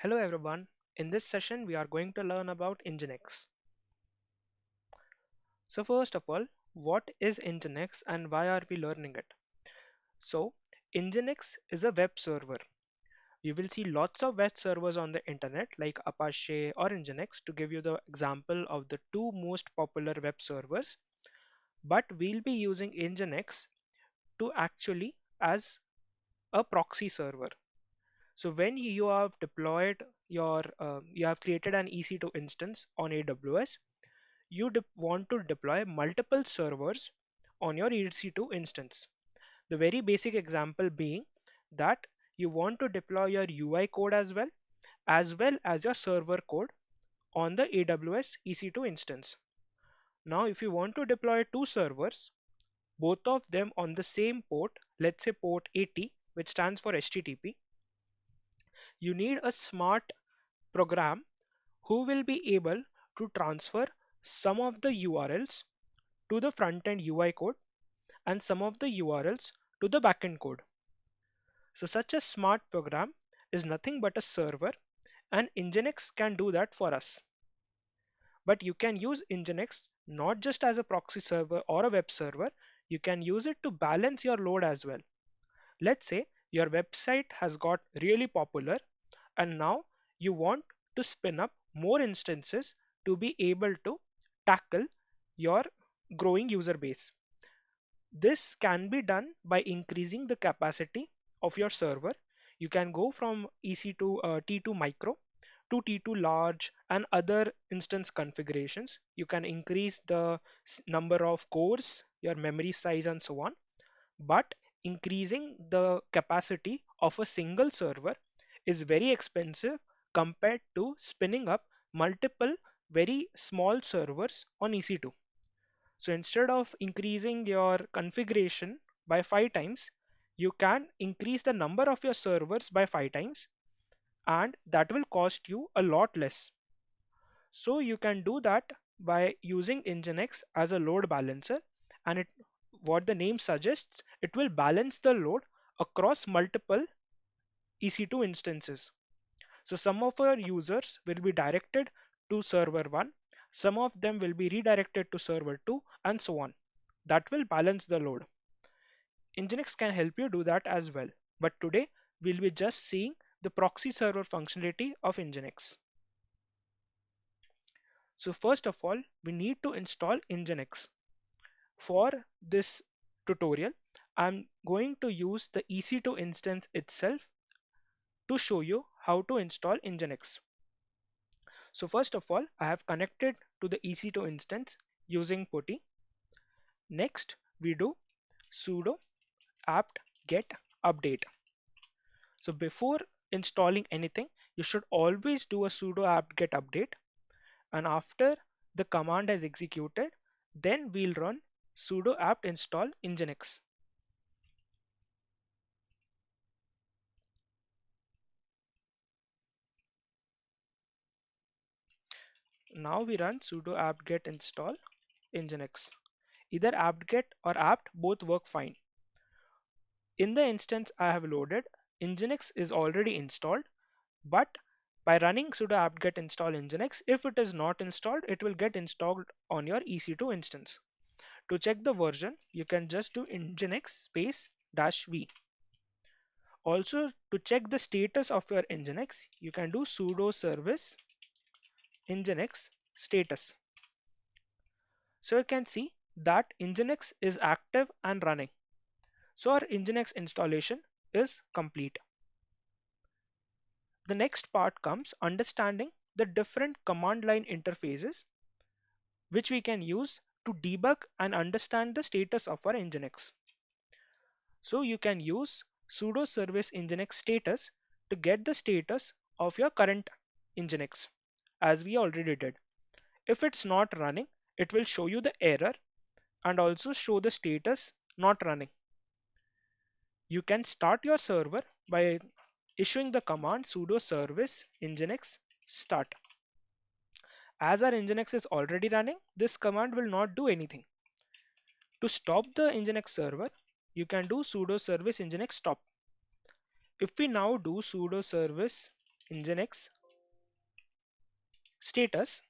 Hello everyone. In this session, we are going to learn about Nginx. So first of all, what is Nginx and why are we learning it? So Nginx is a web server. You will see lots of web servers on the internet like Apache or Nginx to give you the example of the two most popular web servers. But we'll be using Nginx to actually as a proxy server. So when you have deployed you have created an EC2 instance on AWS, you want to deploy multiple servers on your EC2 instance. The very basic example being that you want to deploy your UI code as well as your server code on the AWS EC2 instance. Now, if you want to deploy two servers, both of them on the same port, let's say port 80, which stands for HTTP, you need a smart program who will be able to transfer some of the URLs to the front end UI code and some of the URLs to the backend code. So such a smart program is nothing but a server, and Nginx can do that for us. But you can use Nginx not just as a proxy server or a web server, you can use it to balance your load as well. Let's say your website has got really popular and now you want to spin up more instances to be able to tackle your growing user base. This can be done by increasing the capacity of your server. You can go from EC2 T2 micro to T2 large and other instance configurations. You can increase the number of cores, your memory size, and so on. But increasing the capacity of a single server is very expensive compared to spinning up multiple very small servers on EC2. So instead of increasing your configuration by 5 times, you can increase the number of your servers by 5 times, and that will cost you a lot less. So you can do that by using Nginx as a load balancer, and what the name suggests, it will balance the load across multiple EC2 instances. So some of our users will be directed to server 1, some of them will be redirected to server 2, and so on. That will balance the load. Nginx can help you do that as well. But today we'll be just seeing the proxy server functionality of Nginx. So first of all, we need to install Nginx. For this tutorial, I'm going to use the EC2 instance itself to show you how to install Nginx. So first of all, I have connected to the EC2 instance using PuTTY. Next, we do sudo apt get update. So before installing anything, you should always do a sudo apt get update. And after the command is executed, then we'll run sudo apt install nginx. Now we run sudo apt get install nginx. Either apt-get or apt both work fine. In the instance I have loaded, nginx is already installed, but by running sudo apt-get install nginx, if it is not installed, it will get installed on your EC2 instance. To check the version, you can just do nginx space -v. Also, to check the status of your nginx, you can do sudo service nginx status. So you can see that nginx is active and running. So our nginx installation is complete. The next part comes understanding the different command line interfaces which we can use to debug and understand the status of our nginx. So you can use sudo service nginx status to get the status of your current nginx, as we already did. If it's not running, it will show you the error and also show the status not running. You can start your server by issuing the command sudo service nginx start. As our nginx is already running, this command will not do anything. To stop the nginx server, you can do sudo service nginx stop. If we now do sudo service Nginx status,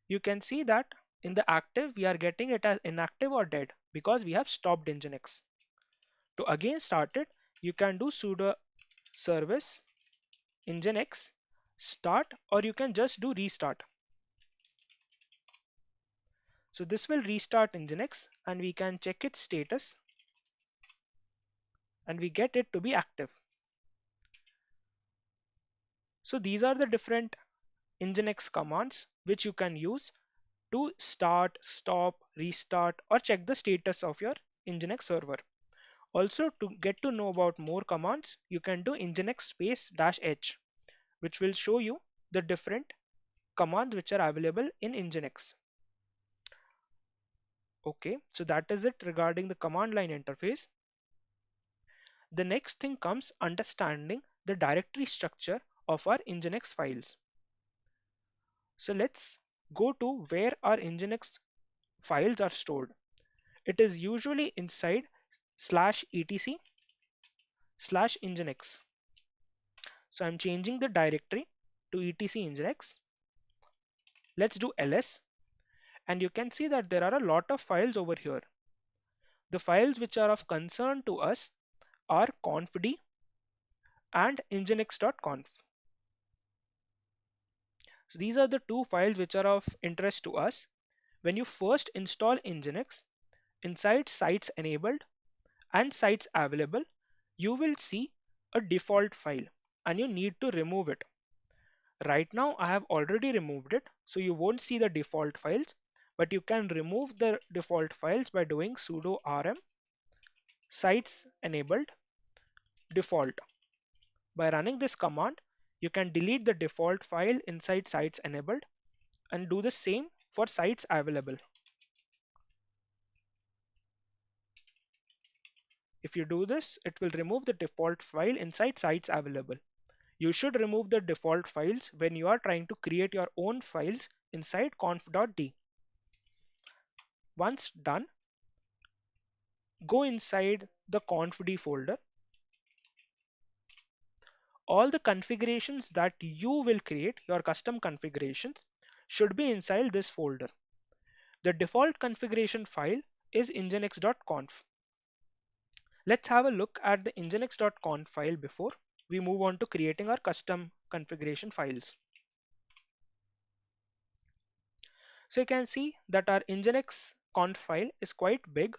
you can see that in the active we are getting it as inactive or dead because we have stopped Nginx. To again start it, you can do sudo service nginx start, or you can just do restart. So this will restart nginx and we can check its status and we get it to be active. So these are the different nginx commands which you can use to start, stop, restart, or check the status of your nginx server. Also, to get to know about more commands, you can do nginx space dash h, which will show you the different commands which are available in nginx. Okay, so that is it regarding the command line interface. The next thing comes understanding the directory structure of our nginx files. So let's go to where our nginx files are stored. It is usually inside slash etc slash nginx. So I'm changing the directory to etc nginx. Let's do ls, and you can see that there are a lot of files over here. The files which are of concern to us are confd and nginx.conf. So these are the two files which are of interest to us. When you first install nginx, inside sites enabled and sites available, you will see a default file and you need to remove it. Right now I have already removed it, so you won't see the default files, but you can remove the default files by doing sudo rm sites enabled default. By running this command, you can delete the default file inside sites enabled and do the same for sites available. If you do this, it will remove the default file inside sites available. You should remove the default files when you are trying to create your own files inside conf.d. Once done, go inside the confd folder. All the configurations that you will create, your custom configurations, should be inside this folder. The default configuration file is nginx.conf. Let's have a look at the nginx.conf file before we move on to creating our custom configuration files. So you can see that our nginx conf file is quite big.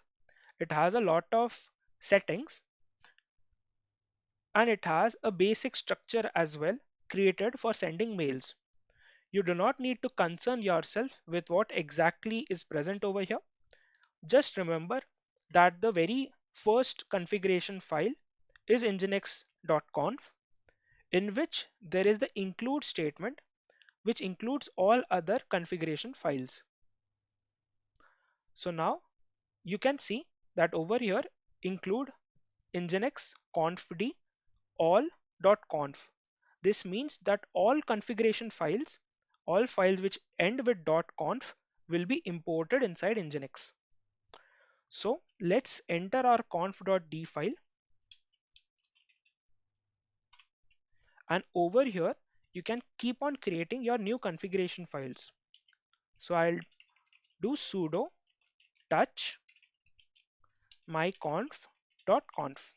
It has a lot of settings and it has a basic structure as well created for sending mails. You do not need to concern yourself with what exactly is present over here. Just remember that the very first configuration file is nginx.conf, in which there is the include statement which includes all other configuration files. So now you can see that over here include nginx confd all.conf. This means that all configuration files, all files which end with .conf will be imported inside nginx. So let's enter our conf.d file, and over here you can keep on creating your new configuration files. So I'll do sudo touch myconf.conf.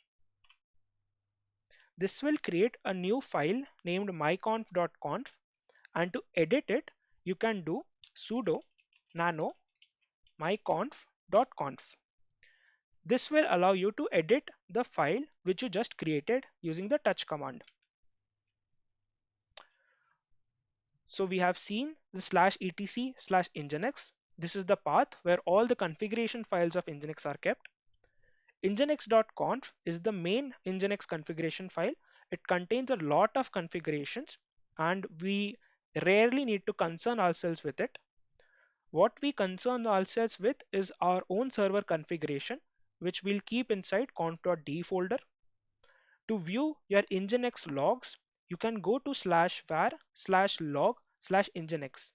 This will create a new file named myconf.conf, and to edit it you can do sudo nano myconf.conf. This will allow you to edit the file which you just created using the touch command. So we have seen the slash etc slash nginx. This is the path where all the configuration files of nginx are kept. Nginx.conf is the main nginx configuration file. It contains a lot of configurations and we rarely need to concern ourselves with it. What we concern ourselves with is our own server configuration, which we'll keep inside conf.d folder. To view your nginx logs, you can go to slash var slash log slash nginx.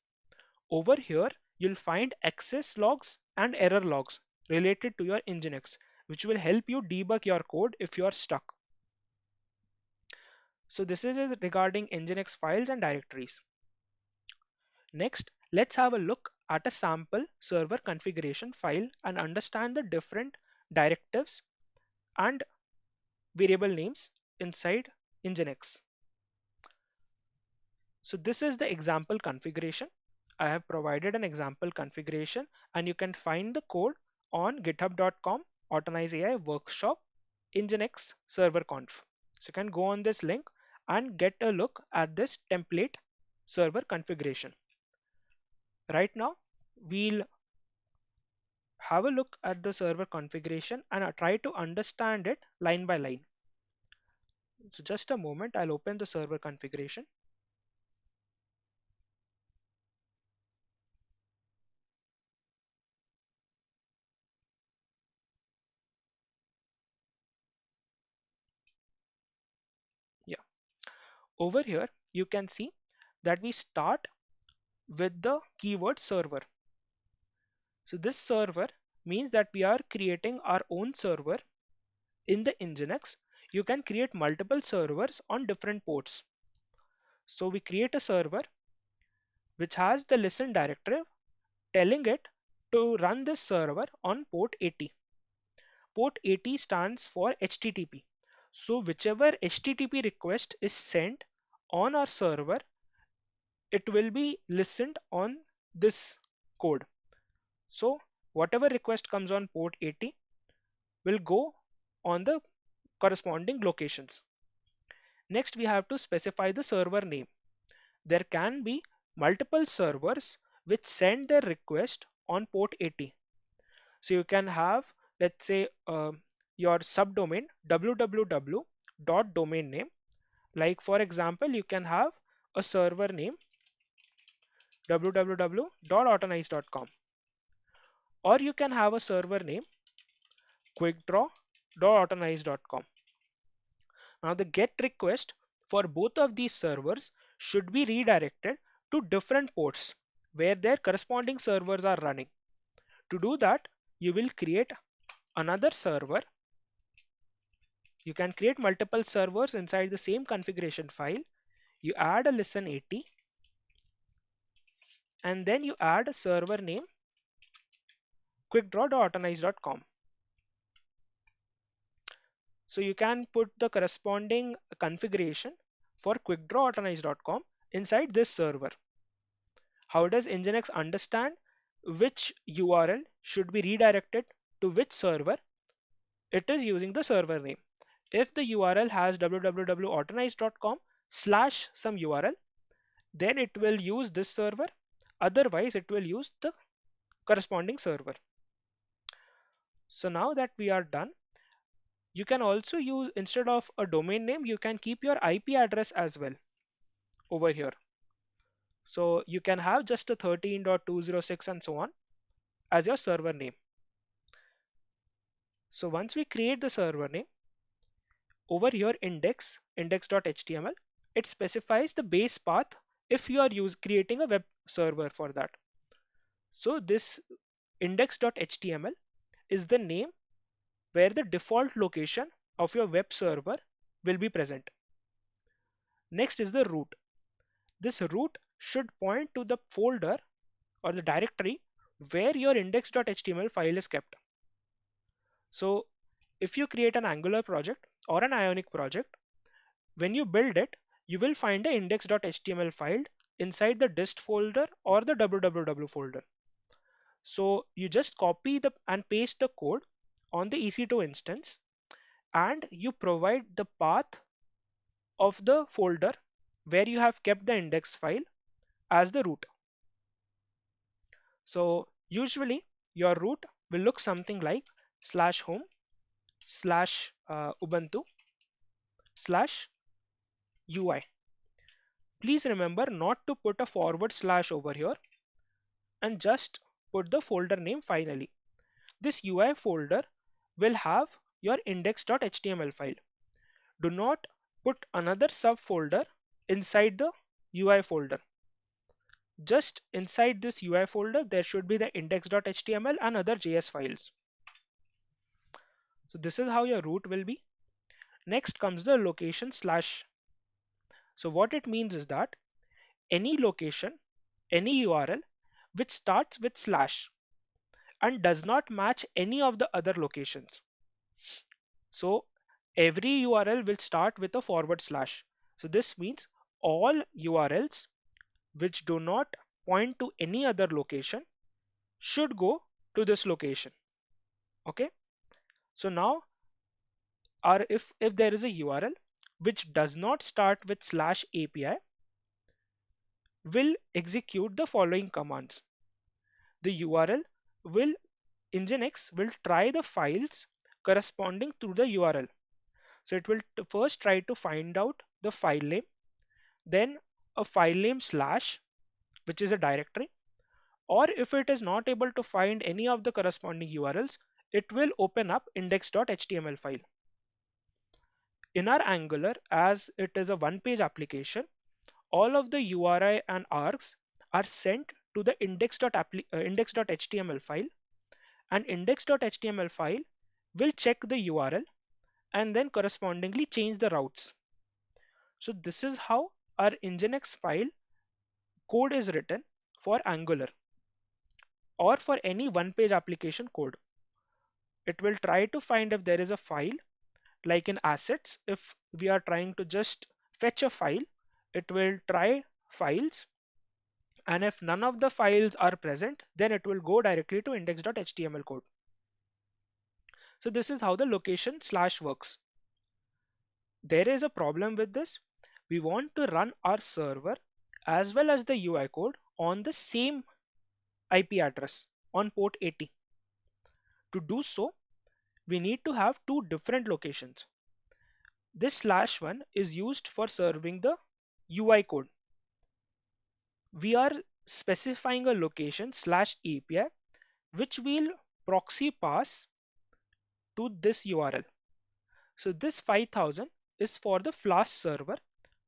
Over here, you'll find access logs and error logs related to your nginx. which will help you debug your code if you are stuck. So this is it regarding Nginx files and directories. Next, let's have a look at a sample server configuration file and understand the different directives and variable names inside Nginx. So this is the example configuration. I have provided an example configuration and you can find the code on github.com Automate AI workshop Nginx server conf. So you can go on this link and get a look at this template server configuration. Right now, we'll have a look at the server configuration and try to understand it line by line. So just a moment, I'll open the server configuration. Yeah, over here you can see that we start with the keyword server. So this server means that we are creating our own server in the Nginx. You can create multiple servers on different ports. So we create a server which has the listen directive telling it to run this server on port 80. Port 80 stands for HTTP. So whichever HTTP request is sent on our server, it will be listened on this code. So whatever request comes on port 80 will go on the corresponding locations. Next, we have to specify the server name. There can be multiple servers which send their request on port 80. So you can have, let's say, your subdomain www.domain name. Like for example, you can have a server name www.automate.com, or you can have a server name quickdraw.automate.com. Now the GET request for both of these servers should be redirected to different ports where their corresponding servers are running. To do that, you will create another server. You can create multiple servers inside the same configuration file. You add a listen 80 and then you add a server name quickdraw.automate.com. So you can put the corresponding configuration for quickdraw.automate.com inside this server. How does Nginx understand which URL should be redirected to which server? It is using the server name. If the URL has www.automate.com slash some URL, then it will use this server. Otherwise, it will use the corresponding server. So now that we are done, you can also use, instead of a domain name, you can keep your IP address as well over here. So you can have just a 13.206 and so on as your server name. So once we create the server name, over here index.html, it specifies the base path if you are creating a web server for that. So this index.html is the name where the default location of your web server will be present. Next is the root. This root should point to the folder or the directory where your index.html file is kept. So if you create an Angular project or an Ionic project, when you build it, you will find the index.html file inside the dist folder or the www folder. So you just copy the and paste the code on the EC2 instance and you provide the path of the folder where you have kept the index file as the root. So usually your root will look something like /home /ubuntu /UI. Please remember not to put a forward slash over here and just put the folder name finally. This UI folder will have your index.html file. Do not put another subfolder inside the UI folder. Just inside this UI folder, there should be the index.html and other JS files. So this is how your route will be. Next comes the location slash. So what it means is that any location, any URL which starts with slash and does not match any of the other locations. So every URL will start with a forward slash. So this means all URLs which do not point to any other location should go to this location. Okay. So now, or if there is a URL which does not start with slash API, will execute the following commands. The URL will Nginx will try the files corresponding to the URL. So it will first try to find out the file name, then a file name slash, which is a directory, or if it is not able to find any of the corresponding URLs, it will open up index.html file. In our Angular, as it is a one-page application, all of the URI and args are sent to the index.html file, and index.html file will check the URL and then correspondingly change the routes. So this is how our Nginx file code is written for Angular or for any one-page application code. It will try to find if there is a file, like in assets, if we are trying to just fetch a file, it will try files, and if none of the files are present, then it will go directly to index.html code. So this is how the location slash works. There is a problem with this. We want to run our server as well as the UI code on the same IP address on port 80. To do so, we need to have two different locations. This slash one is used for serving the UI code. We are specifying a location slash API which will proxy pass to this URL. So this 5000 is for the Flask server,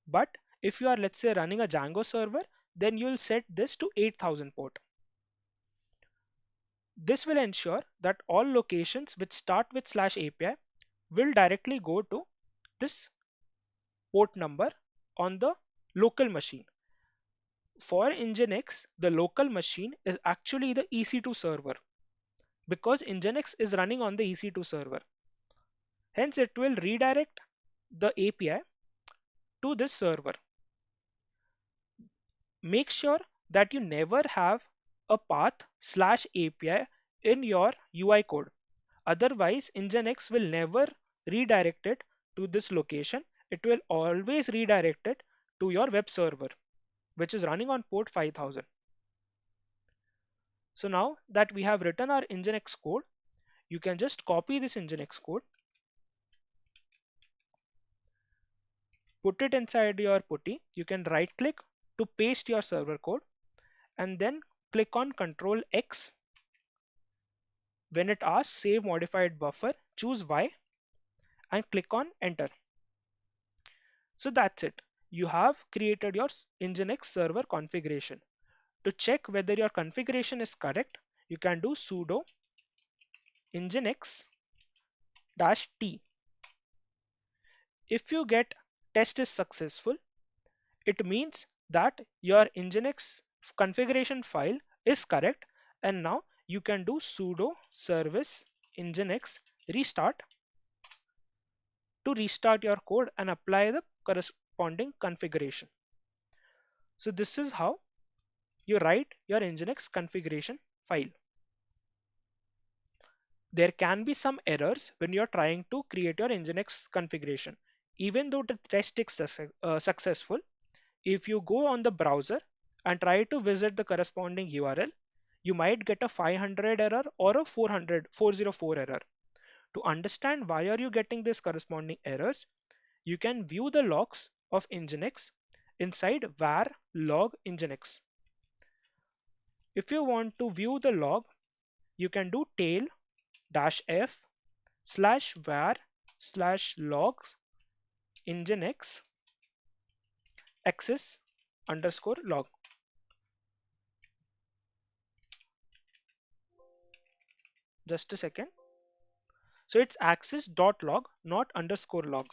but if you are, let's say, running a Django server, then you'll set this to 8000 port. This will ensure that all locations which start with slash API will directly go to this port number on the local machine. For Nginx, the local machine is actually the EC2 server because Nginx is running on the EC2 server. Hence, it will redirect the API to this server. Make sure that you never have a path slash API in your UI code. Otherwise, Nginx will never redirect it to this location. It will always redirect it to your web server, which is running on port 5000. So now that we have written our Nginx code, you can just copy this Nginx code, put it inside your putty. You can right click to paste your server code and then click on Control X. When it asks save modified buffer, choose Y and click on enter. So that's it. You have created your Nginx server configuration. To check whether your configuration is correct, you can do sudo nginx-t. If you get test is successful, it means that your Nginx configuration file is correct, and now you can do sudo service nginx restart to restart your code and apply the corresponding configuration. So this is how you write your Nginx configuration file. There can be some errors when you're trying to create your Nginx configuration. Even though the test is successful, if you go on the browser and try to visit the corresponding URL, you might get a 500 error or a 404 error. To understand why are you getting this corresponding errors, you can view the logs of Nginx inside var log Nginx. If you want to view the log, you can do tail -f /var /logs nginx access underscore log. Just a second. So it's access.log, not underscore log.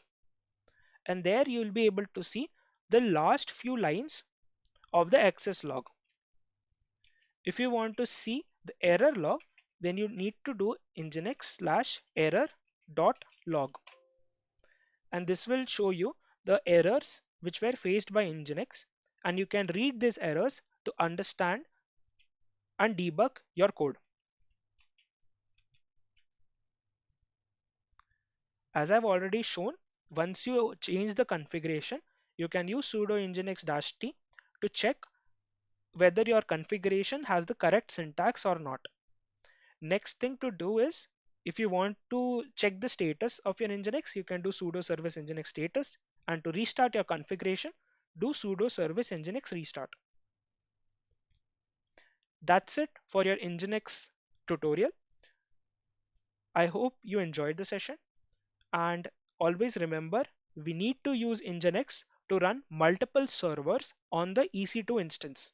And there you'll be able to see the last few lines of the access log. If you want to see the error log, then you need to do nginx slash error dot log. And this will show you the errors which were faced by nginx, and you can read these errors to understand and debug your code. As I've already shown, once you change the configuration, you can use sudo nginx-t to check whether your configuration has the correct syntax or not. Next thing to do is, if you want to check the status of your nginx, you can do sudo service nginx status, and to restart your configuration, do sudo service nginx restart. That's it for your nginx tutorial. I hope you enjoyed the session, and always remember, we need to use nginx to run multiple servers on the EC2 instance.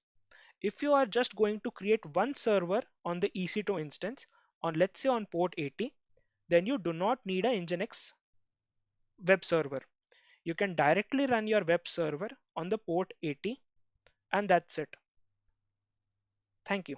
If you are just going to create one server on the EC2 instance on, let's say, on port 80, then you do not need a nginx web server. You can directly run your web server on the port 80, and that's it. Thank you.